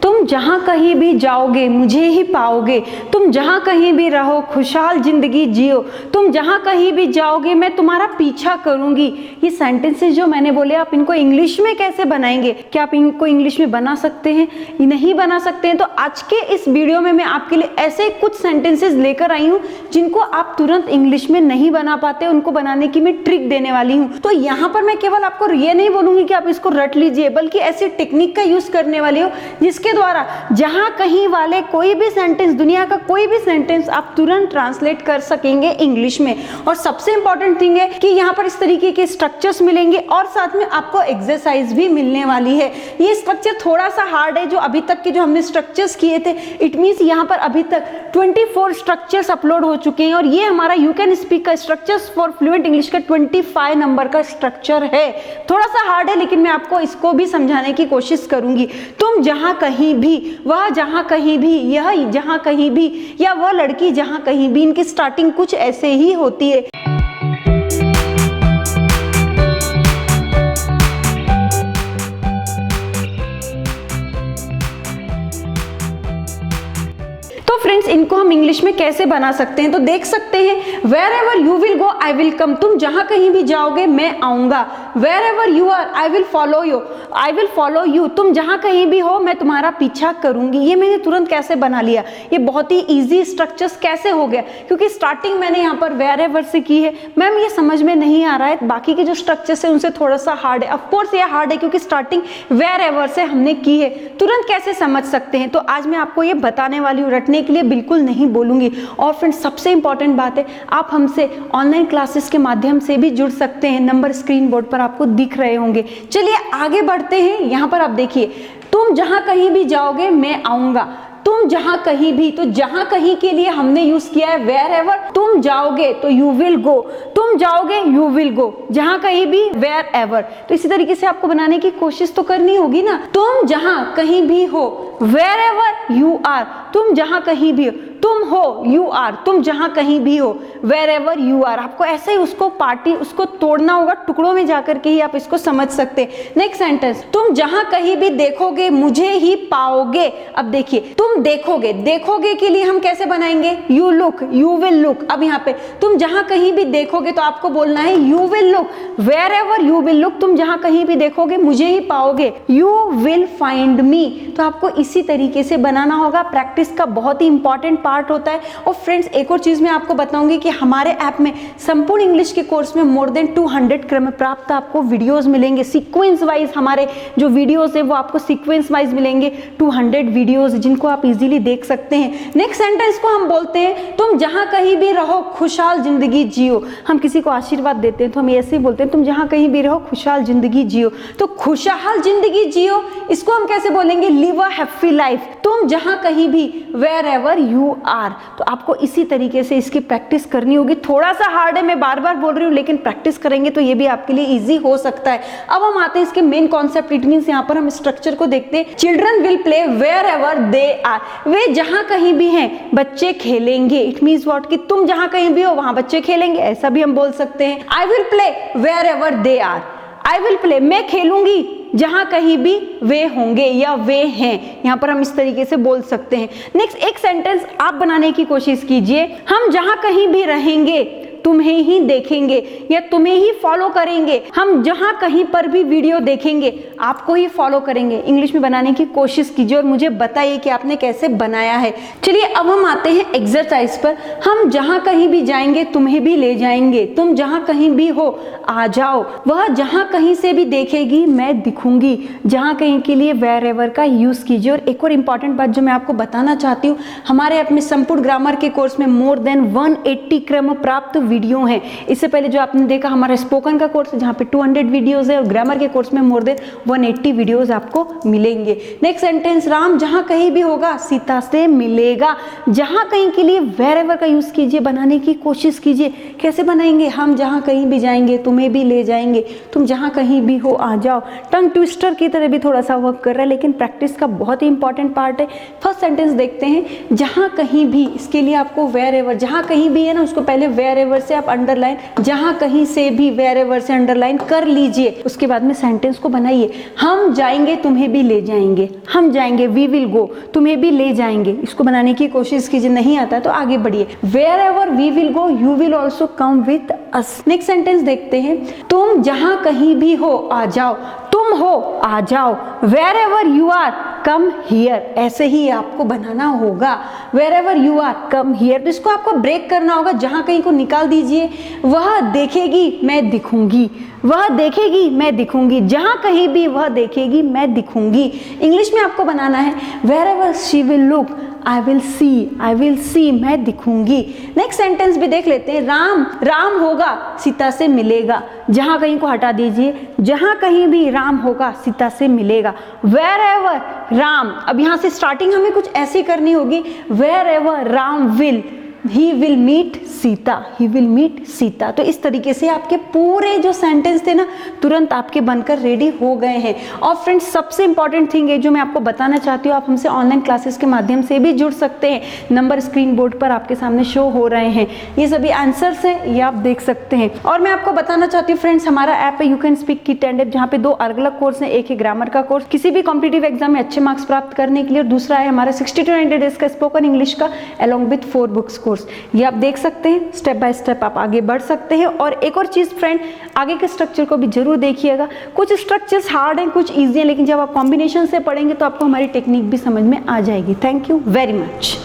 तुम जहाँ कहीं भी जाओगे मुझे ही पाओगे, तुम जहाँ कहीं भी रहो खुशहाल जिंदगी जियो, तुम जहाँ कहीं भी जाओगे मैं तुम्हारा पीछा करूंगी। ये सेंटेंसेस जो मैंने बोले आप इनको इंग्लिश में कैसे बनाएंगे? क्या आप इनको इंग्लिश में बना सकते हैं? नहीं बना सकते हैं तो आज के इस वीडियो में मैं आपके लिए ऐसे कुछ सेंटेंसेस लेकर आई हूँ जिनको आप तुरंत इंग्लिश में नहीं बना पाते, उनको बनाने की मैं ट्रिक देने वाली हूँ। तो यहाँ पर मैं केवल आपको ये नहीं बोलूंगी कि आप इसको रट लीजिए, बल्कि ऐसी टेक्निक का यूज करने वाली हो जिसके द्वारा जहां कहीं वाले कोई भी सेंटेंस, दुनिया का कोई भी सेंटेंस आप तुरंत ट्रांसलेट कर सकेंगे इंग्लिश में। और सबसे इंपॉर्टेंट थिंग है कि यहाँ पर इस तरीके के स्ट्रक्चर्स मिलेंगे और साथ में आपको एक्सरसाइज भी मिलने वाली है। ये स्ट्रक्चर थोड़ा सा हार्ड है, जो अभी तक के जो हमने स्ट्रक्चर्स किए थे, इट मीन्स यहाँ पर अभी तक 24 स्ट्रक्चर्स अपलोड हो चुके हैं और ये हमारा यू कैन स्पीक का स्ट्रक्चर्स फॉर फ्लुएंट इंग्लिश का 25 नंबर का स्ट्रक्चर है। थोड़ा सा हार्ड है लेकिन मैं आपको इसको भी समझाने की कोशिश करूंगी। तुम जहां कहीं भी, वह जहां कहीं भी, यह जहां कहीं भी, या वह लड़की जहां कहीं भी, इनकी स्टार्टिंग कुछ ऐसे ही होती है। तो फ्रेंड्स इनको हम इंग्लिश में कैसे बना सकते हैं तो देख सकते हैं, wherever you will go I will come, तुम जहां कहीं भी जाओगे मैं आऊंगा। Wherever you are I will follow you, I will follow you, तुम जहां कहीं भी हो मैं तुम्हारा पीछा करूंगी। ये मैंने तुरंत कैसे बना लिया? ये बहुत ही इजी स्ट्रक्चर्स कैसे हो गया? क्योंकि स्टार्टिंग मैंने यहाँ पर वेयर एवर से की है। मैम ये समझ में नहीं आ रहा है, बाकी के जो स्ट्रक्चर्स है उनसे थोड़ा सा हार्ड है। ऑफकोर्स ये हार्ड है क्योंकि स्टार्टिंग वेयर एवर से हमने की है। तुरंत कैसे समझ सकते हैं? तो आज मैं आपको ये बताने वाली हूँ, रटने के लिए बिल्कुल नहीं बोलूंगी। और फ्रेंड्स सबसे इंपॉर्टेंट बात है, आप हमसे ऑनलाइन क्लासेस के माध्यम से भी जुड़ सकते हैं। नंबर स्क्रीन बोर्ड पर आपको दिख रहे होंगे। चलिए आगे बढ़ते हैं। यहाँ पर आप देखिए, तुम जहां कहीं भी जाओगे मैं आऊंगा। तुम जहां कहीं भी, तो जहां कहीं के लिए हमने यूज किया है वेयर एवर। तुम जाओगे तो यू विल गो, तुम जाओगे यू विल गो, जहां कहीं भी वेयर एवर। तो इसी तरीके से आपको बनाने की कोशिश तो करनी होगी ना। तुम जहां कहीं भी हो, वेयर एवर यू आर, तुम जहां कहीं भी हो, तुम हो यू आर, तुम जहां कहीं भी हो, वेयर एवर यू आर। आपको ऐसे ही उसको तोड़ना होगा, टुकड़ों में जाकर के ही आप इसको समझ सकते। नेक्स्ट सेंटेंस, तुम जहां कहीं भी देखोगे मुझे ही पाओगे। अब देखिए, तुम देखोगे, देखोगे के लिए हम कैसे बनाएंगे? You look, you will look. अब यहाँ पे तुम जहां कहीं भी देखोगे तो आपको बोलना है you will look, wherever you will look, तुम जहां कहीं भी देखोगे मुझे ही पाओगे। You will find me. तो आपको इसी तरीके से बनाना होगा। प्रैक्टिस का बहुत ही इंपॉर्टेंट पार्ट होता है। और फ्रेंड्स एक और चीज मैं आपको बताऊंगी कि हमारे ऐप में संपूर्ण इंग्लिश के कोर्स में मोर देन 200 क्रम प्राप्त आपको वीडियोस मिलेंगे। सीक्वेंस वाइज हमारे जो वीडियोस है वो आपको सीक्वेंस वाइज मिलेंगे, 200 वीडियोस जिनको आप इजीली देख सकते हैं। नेक्स्ट सेंटेंस को हम बोलते हैं, तुम जहां कहीं भी रहो खुशहाल जिंदगी जियो। हम किसी को आशीर्वाद देते हैं तो हम ऐसे ही बोलते हैं, तुम जहां कहीं भी रहो खुशहाल जिंदगी जियो। तो खुशहाल जिंदगी जियो, इसको हम कैसे बोलेंगे? Live a happy life. तुम जहां कहीं भी, वेयर एवर यू आर। तो आपको इसी तरीके से इसकी प्रैक्टिस करनी होगी। थोड़ा सा हार्ड है, मैं बार बार बोल रही हूँ, लेकिन प्रैक्टिस करेंगे तो ये भी आपके लिए इजी हो सकता है। अब हम आते हैं इसके मेन कॉन्सेप्ट। इट मींस यहाँ पर हम स्ट्रक्चर को देखते हैं। Children will play wherever they are, वे जहां कहीं भी हैं बच्चे खेलेंगे। इट मींस व्हाट, कि तुम जहां कहीं भी हो वहां बच्चे खेलेंगे, ऐसा भी हम बोल सकते हैं। I will play wherever they are, I will play, मैं खेलूंगी जहां कहीं भी वे होंगे या वे हैं। यहां पर हम इस तरीके से बोल सकते हैं। नेक्स्ट एक सेंटेंस आप बनाने की कोशिश कीजिए, हम जहां कहीं भी रहेंगे तुम्हें ही देखेंगे या तुम्हें ही फॉलो करेंगे। हम जहां कहीं पर भी वीडियो देखेंगे आपको ही फॉलो करेंगे। इंग्लिश में बनाने की कोशिश कीजिए और मुझे बताइए कि आपने कैसे बनाया है। चलिए अब हम आते हैं एक्सरसाइज पर। हम जहां कहीं भी जाएंगे तुम्हें भी ले जाएंगे, तुम जहां कहीं भी हो आ जाओ, वह जहां कहीं से भी देखेगी मैं दिखूंगी। जहां कहीं के लिए वेयर एवर का यूज कीजिए। और एक और इंपॉर्टेंट बात जो मैं आपको बताना चाहती हूँ, हमारे ऐप में संपूर्ण ग्रामर के कोर्स में मोर देन 180 क्रम प्राप्त वीडियो हैं। इससे पहले जो आपने देखा हमारा स्पोकन का कोर्स है जहाँ पे 200 वीडियोस है, और ग्रामर के कोर्स में मोर देन 180 वीडियोस आपको मिलेंगे। नेक्स्ट सेंटेंस, राम जहाँ कहीं भी होगा सीता से मिलेगा। जहाँ कहीं के लिए वेयर एवर का यूज कीजिए, बनाने की कोशिश कीजिए। कैसे बनाएंगे? हम जहाँ कहीं भी जाएंगे तुम्हें भी ले जाएंगे, तुम जहाँ कहीं भी हो आ जाओ। टंग ट्विस्टर की तरह भी थोड़ा सा वर्क कर रहा है, लेकिन प्रैक्टिस का बहुत ही इंपॉर्टेंट पार्ट है। फर्स्ट सेंटेंस देखते हैं, जहाँ कहीं भी, इसके लिए आपको वेयर एवर, जहाँ कहीं भी है ना उसको पहले वेयर एवर से आप अंडरलाइन, जहां कहीं से भी वेयर एवर से अंडरलाइन कर लीजिए। उसके बाद में सेंटेंस को बनाइए, हम जाएंगे तुम्हें भी ले जाएंगे, हम जाएंगे वी विल गो, तुम्हें भी ले जाएंगे। इसको बनाने की कोशिश कीजिए, नहीं आता तो आगे बढ़िए। Wherever we will go you will also come with us. Next sentence देखते हैं, तुम जहां कहीं भी हो आ जाओ, तुम हो आ जाओ। Wherever you are come here, ऐसे ही आपको बनाना होगा, wherever you are come here. तो इसको आपको ब्रेक करना होगा, जहां कहीं को निकाल दीजिए। वह देखेगी मैं दिखूंगी, वह देखेगी मैं दिखूंगी, जहां कहीं भी वह देखेगी मैं दिखूंगी। इंग्लिश में आपको बनाना है, wherever she will look I will see, I will see, मैं दिखूंगी। नेक्स्ट सेंटेंस भी देख लेते हैं, राम राम होगा सीता से मिलेगा, जहां कहीं को हटा दीजिए, जहां कहीं भी राम होगा सीता से मिलेगा। वेयर एवर राम, अब यहां से स्टार्टिंग हमें कुछ ऐसी करनी होगी, wherever Ram will he will meet Sita, he will meet Sita. तो इस तरीके से आपके पूरे जो सेंटेंस थे ना तुरंत आपके बनकर रेडी हो गए हैं। और फ्रेंड्स सबसे इंपॉर्टेंट थिंग है जो मैं आपको बताना चाहती हूँ, आप हमसे ऑनलाइन क्लासेस के माध्यम से भी जुड़ सकते हैं। नंबर स्क्रीन बोर्ड पर आपके सामने शो हो रहे हैं, ये सभी आंसर्स हैं, ये आप देख सकते हैं। और मैं आपको बताना चाहती हूँ फ्रेंड्स, हमारा ऐप है you can speak kit and app, जहाँ पे 2 अलग अलग कोर्स हैं। एक है ग्रामर का कोर्स किसी भी कॉम्पिटिटिव एग्जाम में अच्छे मार्क्स प्राप्त करने के लिए, और दूसरा है हमारा 60 to 90 डेज का स्पोकन इंग्लिश का अलॉन्ग विथ 4 बुक्स कोर्स। ये आप देख सकते हैं, स्टेप बाय स्टेप आप आगे बढ़ सकते हैं। और एक और चीज फ्रेंड, आगे के स्ट्रक्चर को भी जरूर देखिएगा, कुछ स्ट्रक्चर्स हार्ड हैं, कुछ इजी हैं, लेकिन जब आप कॉम्बिनेशन से पढ़ेंगे तो आपको हमारी टेक्निक भी समझ में आ जाएगी। Thank you very much.